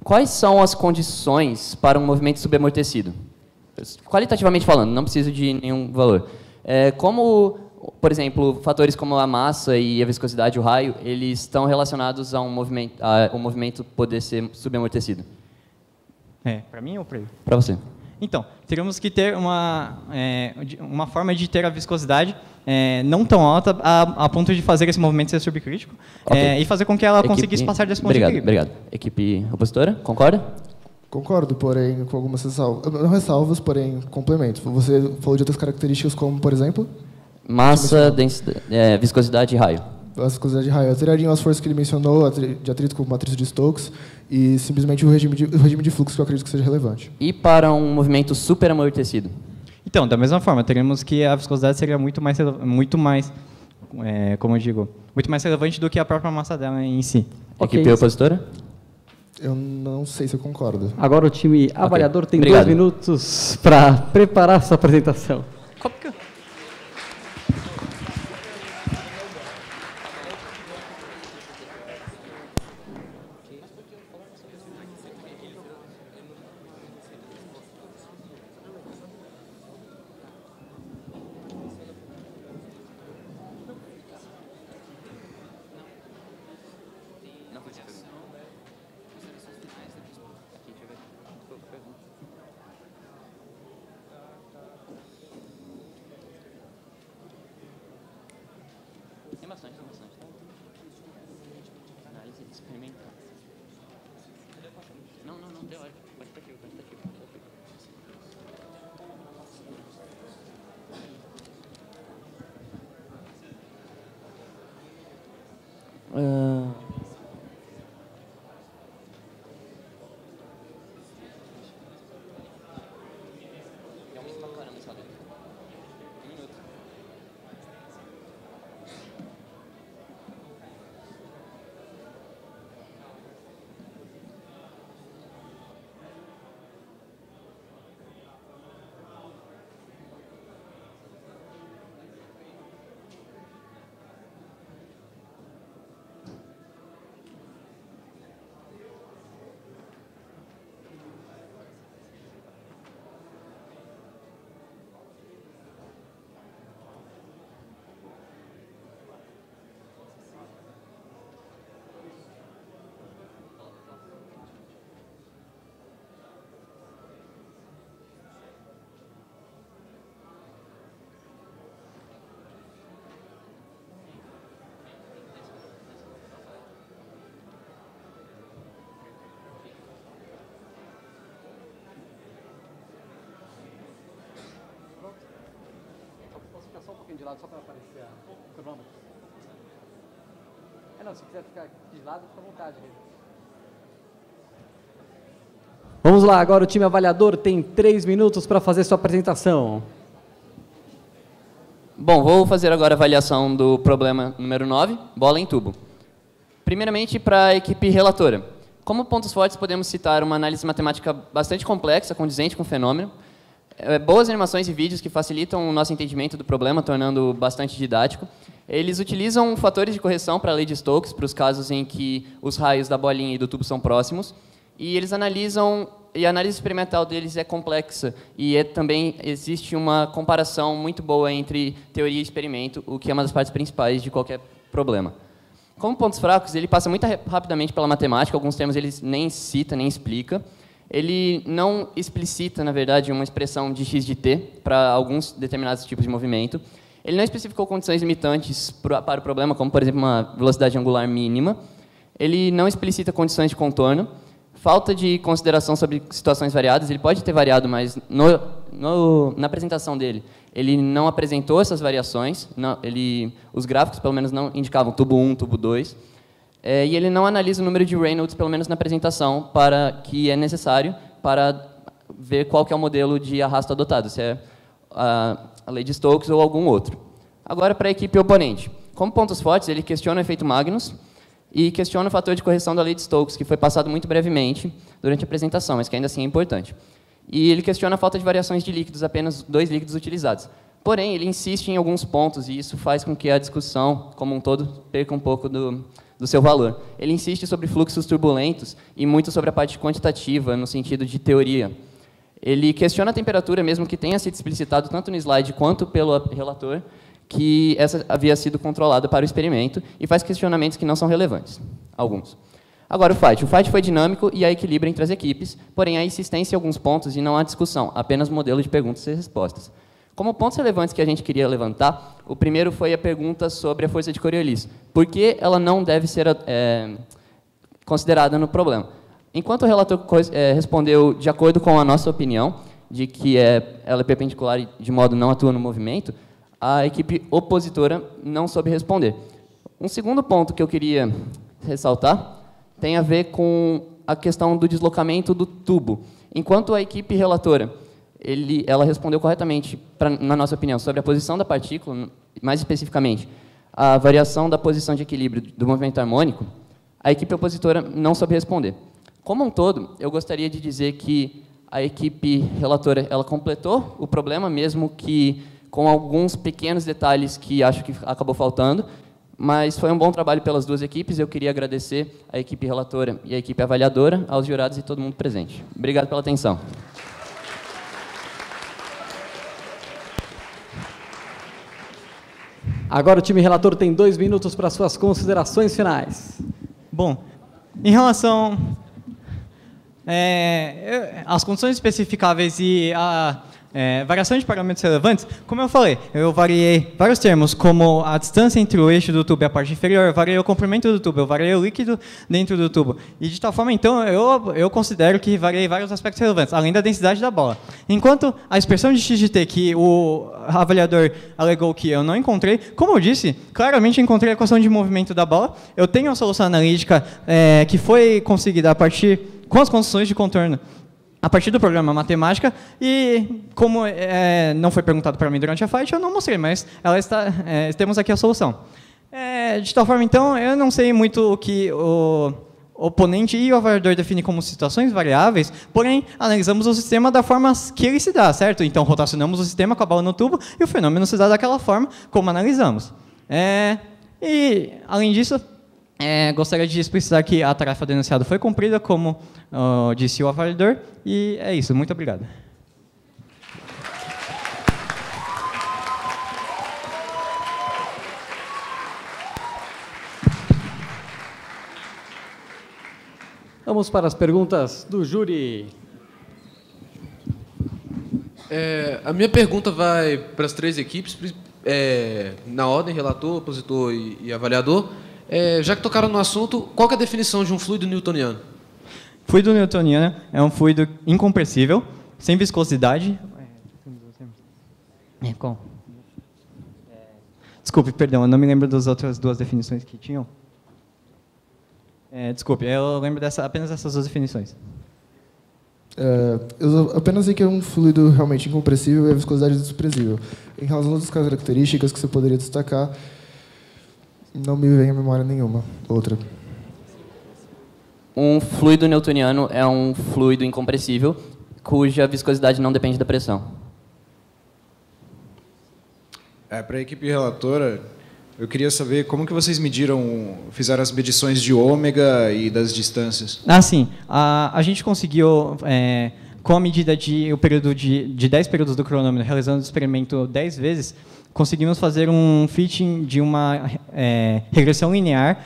Quais são as condições para um movimento subamortecido? Qualitativamente falando, não preciso de nenhum valor. Como, por exemplo, fatores como a massa e a viscosidade, o raio, eles estão relacionados a um movimento poder ser subamortecido? Para mim ou para ele? Para você. Então, teríamos que ter uma forma de ter a viscosidade não tão alta a ponto de fazer esse movimento ser subcrítico e fazer com que ela conseguisse passar desse ponto de equilíbrio. Obrigado. Equipe opositora, concorda? Concordo, porém, com algumas ressalvas. Não ressalvas, porém, complemento. Você falou de outras características como, por exemplo? Massa, densidade, viscosidade e raio. As viscosidade de raio. Eu tiraria as forças que ele mencionou, de atrito com a matriz de Stokes, e simplesmente o regime de fluxo que eu acredito que seja relevante. E para um movimento superamortecido? Então, da mesma forma, teríamos que a viscosidade seria muito mais relevante do que a própria massa dela em si. Ok. Equipe opositora? Eu não sei se eu concordo. Agora o time avaliador tem Obrigado. 2 minutos para preparar sua apresentação. Tem bastante. Análise experimental. Não, teórico. Quantitativo. lado só para aparecer o cronômetro. Não, se quiser ficar aqui de lado, fica à vontade. Vamos lá, agora o time avaliador tem 3 minutos para fazer sua apresentação. Bom, vou fazer agora a avaliação do problema número 9, bola em tubo. Primeiramente, para a equipe relatora. Como pontos fortes, podemos citar uma análise matemática bastante complexa, condizente com o fenômeno, boas animações e vídeos que facilitam o nosso entendimento do problema, tornando-o bastante didático. Eles utilizam fatores de correção para a lei de Stokes, para os casos em que os raios da bolinha e do tubo são próximos. E eles analisam, e a análise experimental deles é complexa, e também existe uma comparação muito boa entre teoria e experimento, o que é uma das partes principais de qualquer problema. Como pontos fracos, ele passa muito rapidamente pela matemática, alguns termos ele nem cita, nem explica. Ele não explicita, na verdade, uma expressão de x de t para alguns determinados tipos de movimento. Ele não especificou condições limitantes para o problema, como, por exemplo, uma velocidade angular mínima. Ele não explicita condições de contorno. Falta de consideração sobre situações variadas. Ele pode ter variado, mas na apresentação dele, ele não apresentou essas variações. Os gráficos, pelo menos, não indicavam tubo 1, tubo 2. E ele não analisa o número de Reynolds, pelo menos na apresentação, que é necessário para ver qual que é o modelo de arrasto adotado, se é a lei de Stokes ou algum outro. Agora, para a equipe oponente. Como pontos fortes, ele questiona o efeito Magnus e questiona o fator de correção da lei de Stokes, que foi passado muito brevemente durante a apresentação, mas que ainda assim é importante. E ele questiona a falta de variações de líquidos, apenas 2 líquidos utilizados. Porém, ele insiste em alguns pontos, e isso faz com que a discussão, como um todo, perca um pouco do seu valor. Ele insiste sobre fluxos turbulentos e muito sobre a parte quantitativa, no sentido de teoria. Ele questiona a temperatura, mesmo que tenha sido explicitado tanto no slide quanto pelo relator, que essa havia sido controlada para o experimento, e faz questionamentos que não são relevantes, alguns. Agora, o fight. O fight foi dinâmico e há equilíbrio entre as equipes, porém há insistência em alguns pontos e não há discussão, apenas modelo de perguntas e respostas. Como pontos relevantes que a gente queria levantar, o primeiro foi a pergunta sobre a força de Coriolis. Por que ela não deve ser considerada no problema? Enquanto o relator respondeu de acordo com a nossa opinião, de que ela é perpendicular e de modo não atua no movimento, a equipe opositora não soube responder. Um segundo ponto que eu queria ressaltar tem a ver com a questão do deslocamento do tubo. Enquanto a equipe relatora ela respondeu corretamente, na nossa opinião, sobre a posição da partícula, mais especificamente, a variação da posição de equilíbrio do movimento harmônico, a equipe opositora não soube responder. Como um todo, eu gostaria de dizer que a equipe relatora ela completou o problema, mesmo que com alguns pequenos detalhes que acho que acabou faltando, mas foi um bom trabalho pelas duas equipes. Eu queria agradecer a equipe relatora e a equipe avaliadora, aos jurados e todo mundo presente. Obrigado pela atenção. Agora o time relator tem 2 minutos para suas considerações finais. Bom, em relação às condições especificáveis e a variação de parâmetros relevantes, como eu falei, eu variei vários termos, como a distância entre o eixo do tubo e a parte inferior, eu variei o comprimento do tubo, eu variei o líquido dentro do tubo. E de tal forma, então, eu considero que variei vários aspectos relevantes, além da densidade da bola. Enquanto a expressão de x de t, que o avaliador alegou que eu não encontrei, como eu disse, claramente encontrei a equação de movimento da bola. Eu tenho uma solução analítica que foi conseguida a partir, com as condições de contorno, a partir do programa matemática, e como não foi perguntado para mim durante a fight, eu não mostrei, mas temos aqui a solução. De tal forma, então, eu não sei muito o que o oponente e o avaliador definem como situações variáveis, porém, analisamos o sistema da forma que ele se dá, certo? Então, rotacionamos o sistema com a bola no tubo, e o fenômeno se dá daquela forma como analisamos. E, além disso, gostaria de explicitar que a tarefa denunciada foi cumprida, como disse o avaliador, e é isso. Muito obrigado. Vamos para as perguntas do júri. A minha pergunta vai para as 3 equipes, na ordem, relator, opositor e avaliador. Já que tocaram no assunto, qual que é a definição de um fluido newtoniano? Fluido newtoniano é um fluido incompressível, sem viscosidade. Desculpe, perdão, eu não me lembro das outras duas definições que tinham. Desculpe, eu lembro apenas dessas duas definições. Eu apenas sei que é um fluido realmente incompressível e a viscosidade desprezível. Em relação às outras características que você poderia destacar, não me vem à memória nenhuma. Outra. Um fluido newtoniano é um fluido incompressível, cuja viscosidade não depende da pressão. Para a equipe relatora, eu queria saber como que vocês fizeram as medições de ômega e das distâncias. Sim. A gente conseguiu, com a medida o período de 10 períodos do cronômetro, realizando o experimento 10 vezes, conseguimos fazer um fitting de uma regressão linear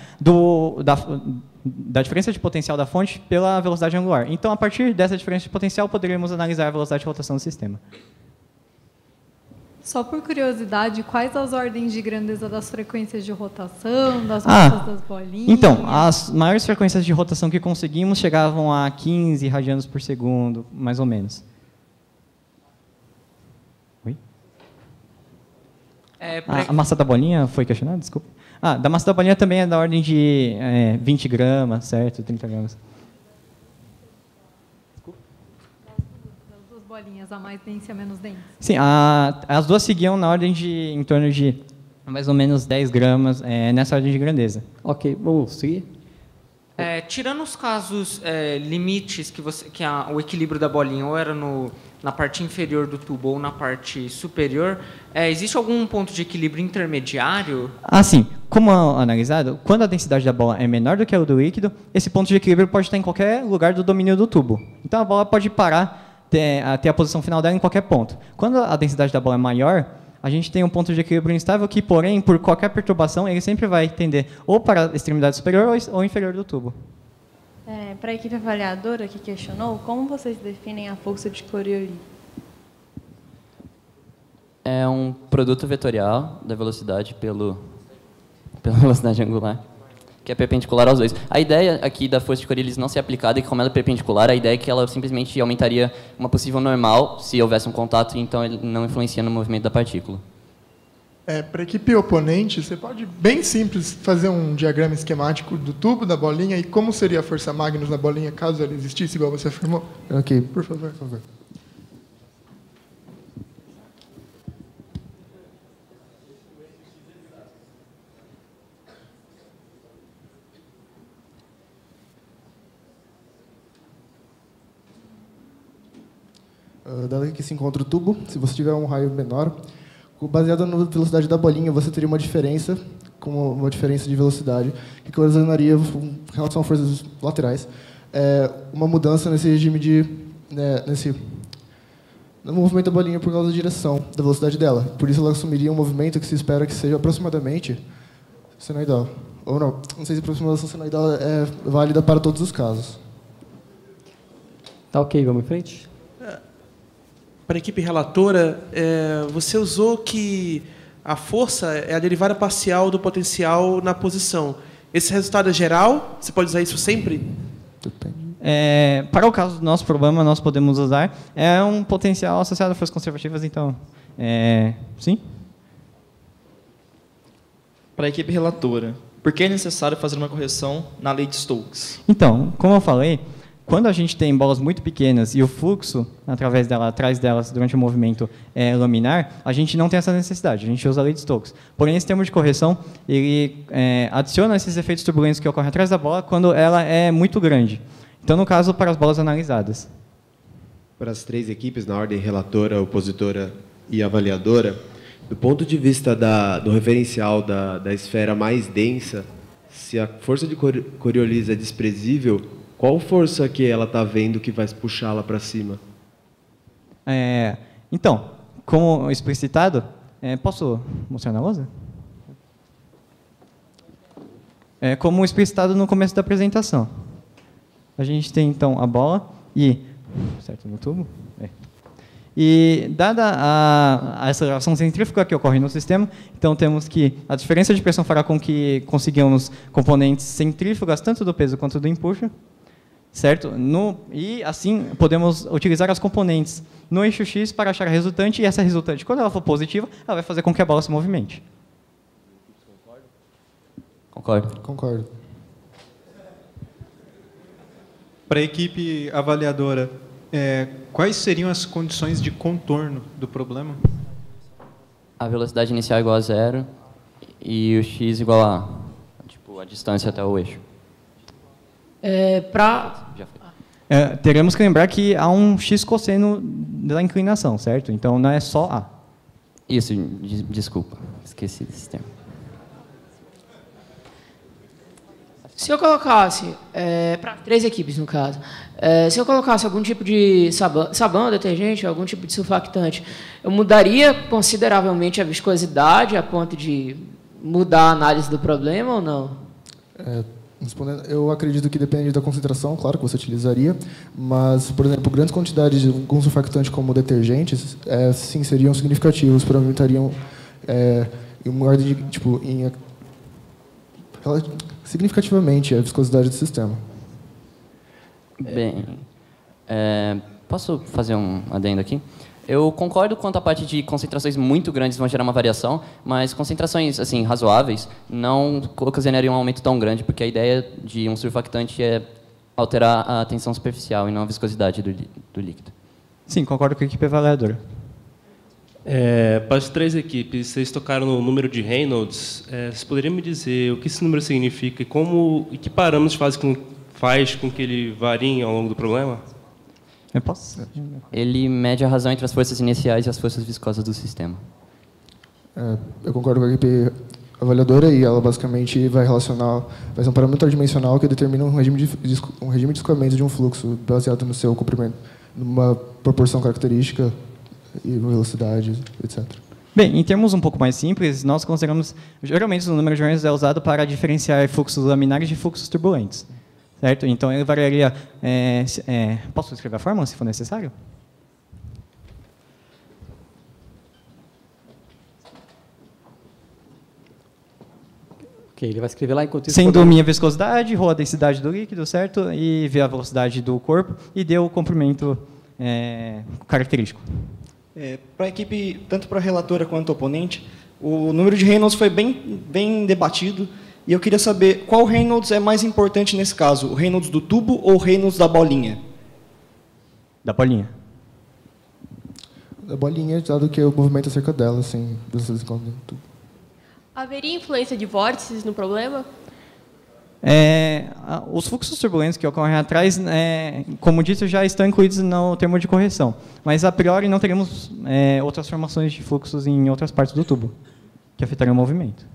da diferença de potencial da fonte pela velocidade angular. Então, a partir dessa diferença de potencial, poderíamos analisar a velocidade de rotação do sistema. Só por curiosidade, quais as ordens de grandeza das frequências de rotação, das massas das bolinhas? Então, as maiores frequências de rotação que conseguimos chegavam a 15 radianos por segundo, mais ou menos. Oi? A massa da bolinha foi questionada? Desculpa. Da massa da bolinha também é da ordem de 20 gramas, certo? 30 gramas. Bolinhas, a mais densa e a menos densa. Sim, as duas seguiam na ordem de em torno de mais ou menos 10 gramas, nessa ordem de grandeza. Ok, vamos seguir. Tirando os casos limites que o equilíbrio da bolinha ou era na parte inferior do tubo ou na parte superior, existe algum ponto de equilíbrio intermediário? Sim. Como analisado, quando a densidade da bola é menor do que a do líquido, esse ponto de equilíbrio pode estar em qualquer lugar do domínio do tubo. Então a bola pode parar ter a posição final dela em qualquer ponto. Quando a densidade da bola é maior, a gente tem um ponto de equilíbrio instável que, porém, por qualquer perturbação, ele sempre vai tender ou para a extremidade superior ou inferior do tubo. Para a equipe avaliadora que questionou, como vocês definem a força de Coriolis? É um produto vetorial da velocidade pela velocidade angular, que é perpendicular aos dois. A ideia aqui da força de Coriolis não ser aplicada, e como ela é perpendicular, a ideia é que ela simplesmente aumentaria uma possível normal se houvesse um contato, então ele não influencia no movimento da partícula. Para a equipe oponente, você pode, bem simples, fazer um diagrama esquemático do tubo, da bolinha, e como seria a força Magnus na bolinha, caso ela existisse, igual você afirmou? Ok. Por favor. Dado que se encontra o tubo, se você tiver um raio menor, baseado na velocidade da bolinha, você teria uma diferença, como uma diferença de velocidade, que correlacionaria em relação a forças laterais, uma mudança nesse regime no movimento da bolinha por causa da direção, da velocidade dela. Por isso ela assumiria um movimento que se espera que seja aproximadamente senoidal. Ou não sei se a aproximação senoidal é válida para todos os casos. Tá ok, vamos em frente? Para a equipe relatora, você usou que a força é a derivada parcial do potencial na posição. Esse resultado é geral? Você pode usar isso sempre? Para o caso do nosso problema, nós podemos usar um potencial associado a forças conservativas, então, sim. Para a equipe relatora, por que é necessário fazer uma correção na lei de Stokes? Então, como eu falei, quando a gente tem bolas muito pequenas e o fluxo atrás delas durante o movimento é laminar, a gente não tem essa necessidade, a gente usa a lei de Stokes. Porém, esse termo de correção, ele adiciona esses efeitos turbulentos que ocorrem atrás da bola quando ela é muito grande. Então, no caso, para as bolas analisadas. Para as três equipes, na ordem relatora, opositora e avaliadora, do ponto de vista do referencial da esfera mais densa, se a força de Coriolis é desprezível, qual força que ela está vendo que vai puxá-la para cima? Então, como explicitado, posso mostrar na lousa? Como explicitado no começo da apresentação. A gente tem, então, a bola certo, no tubo? E, dada a aceleração centrífuga que ocorre no sistema, então temos que a diferença de pressão fará com que consigamos componentes centrífugas, tanto do peso quanto do empuxo, certo? E, assim, podemos utilizar as componentes no eixo X para achar a resultante, e essa resultante, quando ela for positiva, ela vai fazer com que a bola se movimente. Concordo. Concordo. Para a equipe avaliadora, quais seriam as condições de contorno do problema? A velocidade inicial é igual a 0 e o x igual a, tipo, a distância até o eixo. Teremos que lembrar que há um x cosseno da inclinação, certo? Então não é só A. Isso, desculpa, esqueci desse termo. Se eu colocasse, para 3 equipes no caso, se eu colocasse algum tipo de sabão, detergente, algum tipo de surfactante, eu mudaria consideravelmente a viscosidade a ponto de mudar a análise do problema ou não? Respondendo, eu acredito que depende da concentração, claro que você utilizaria, mas, por exemplo, grandes quantidades de algum surfactante como detergentes, sim, seriam significativos, aumentariam em uma ordem de, tipo, significativamente a viscosidade do sistema. Bem, posso fazer um adendo aqui? Eu concordo quanto à parte de concentrações muito grandes vão gerar uma variação, mas concentrações assim razoáveis não ocasionariam um aumento tão grande, porque a ideia de um surfactante é alterar a tensão superficial e não a viscosidade do líquido. Sim, concordo com a equipe avaliadora. Para as 3 equipes, vocês tocaram no número de Reynolds. Vocês poderiam me dizer o que esse número significa e que parâmetros faz com que ele varie ao longo do problema? Eu posso? Ele mede a razão entre as forças iniciais e as forças viscosas do sistema. Eu concordo com a equipe avaliadora e ela basicamente vai ser um parâmetro tridimensional que determina um regime de escoamento de um fluxo baseado no seu comprimento, numa proporção característica e velocidade, etc. Bem, em termos um pouco mais simples, nós consideramos, geralmente o número de Reynolds é usado para diferenciar fluxos laminares de fluxos turbulentos. Certo? Então, ele variaria... posso escrever a fórmula, se for necessário? Ok, ele vai escrever lá enquanto isso... Sendo minha viscosidade, rho a densidade do líquido, certo? E V a velocidade do corpo e D o comprimento característico. Para a equipe, tanto para a relatora quanto o oponente, o número de Reynolds foi bem debatido. E eu queria saber qual Reynolds é mais importante nesse caso, o Reynolds do tubo ou o Reynolds da bolinha? Da bolinha. Da bolinha, dado que o movimento é cerca dela, assim, do tubo. Haveria influência de vórtices no problema? Os fluxos turbulentos que ocorrem atrás, como disse, já estão incluídos no termo de correção. Mas, a priori, não teremos outras formações de fluxos em outras partes do tubo que afetariam o movimento.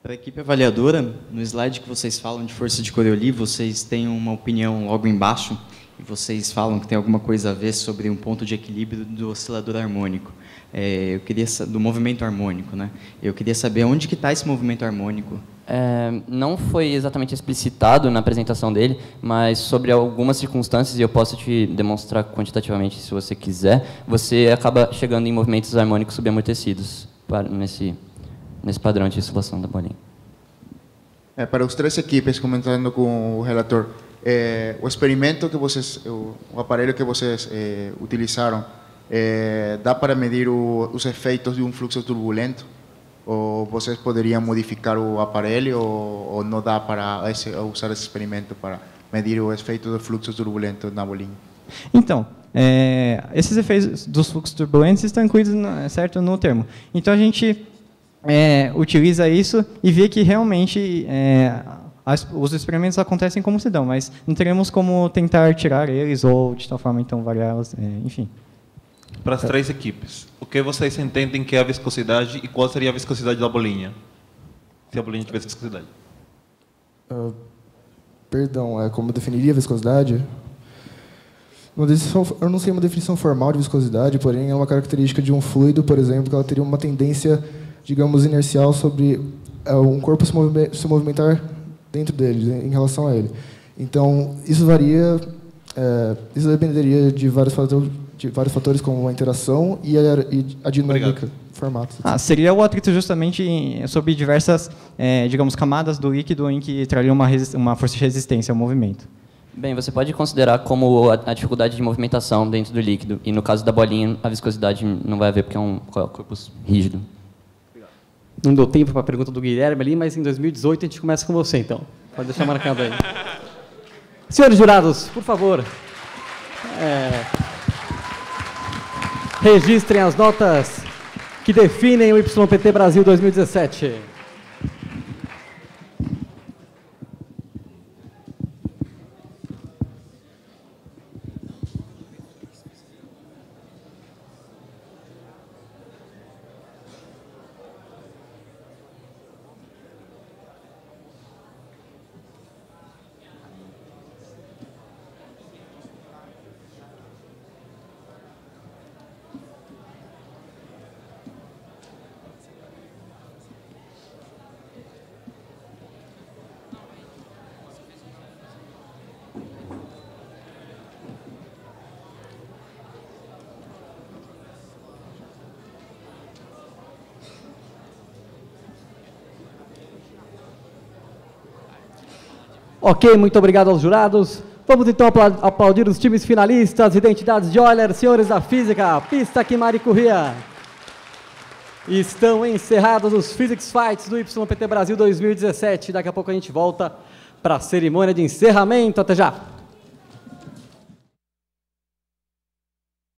Para a equipe avaliadora, no slide que vocês falam de força de Coriolis, vocês têm uma opinião logo embaixo e vocês falam que tem alguma coisa a ver sobre um ponto de equilíbrio do oscilador harmônico. Eu queria do movimento harmônico, né? Eu queria saber onde que está esse movimento harmônico. Não foi exatamente explicitado na apresentação dele, mas sobre algumas circunstâncias, e eu posso te demonstrar quantitativamente se você quiser, você acaba chegando em movimentos harmônicos subamortecidos nesse padrão de oscilação da bolinha. Para as 3 equipes, comentando com o relator, o experimento que vocês, o aparelho que vocês utilizaram, dá para medir os efeitos de um fluxo turbulento? Ou vocês poderiam modificar o aparelho ou não dá para usar esse experimento para medir o efeito do fluxo turbulento na bolinha? Então, esses efeitos dos fluxos turbulentos estão incluídos certo, no termo. Então, a gente utiliza isso e vê que realmente os experimentos acontecem como se dão, mas não teremos como tentar tirar eles ou de tal forma então variá-los, enfim. Para as 3 equipes, o que vocês entendem que é a viscosidade e qual seria a viscosidade da bolinha? Se a bolinha tivesse viscosidade. Perdão, como definiria a viscosidade? Eu não sei uma definição formal de viscosidade, porém é uma característica de um fluido, por exemplo, que ela teria uma tendência, digamos, inercial sobre um corpo se movimentar dentro dele, em relação a ele. Então, isso varia, isso dependeria de vários fatores como a interação e a dinâmica, formatos. Seria o atrito justamente sobre diversas, digamos, camadas do líquido em que traria uma força de resistência ao movimento. Bem, você pode considerar como a dificuldade de movimentação dentro do líquido, e no caso da bolinha, a viscosidade não vai haver porque é um corpus rígido. Não deu tempo para a pergunta do Guilherme ali, mas em 2018 a gente começa com você, então. Pode deixar marcado aí. Senhores jurados, por favor, registrem as notas que definem o YPT Brasil 2017. Ok, muito obrigado aos jurados. Vamos então aplaudir os times finalistas, identidades de Euler, senhores da física, pista Kimari Corrêa. Estão encerrados os Physics Fights do YPT Brasil 2017. Daqui a pouco a gente volta para a cerimônia de encerramento. Até já!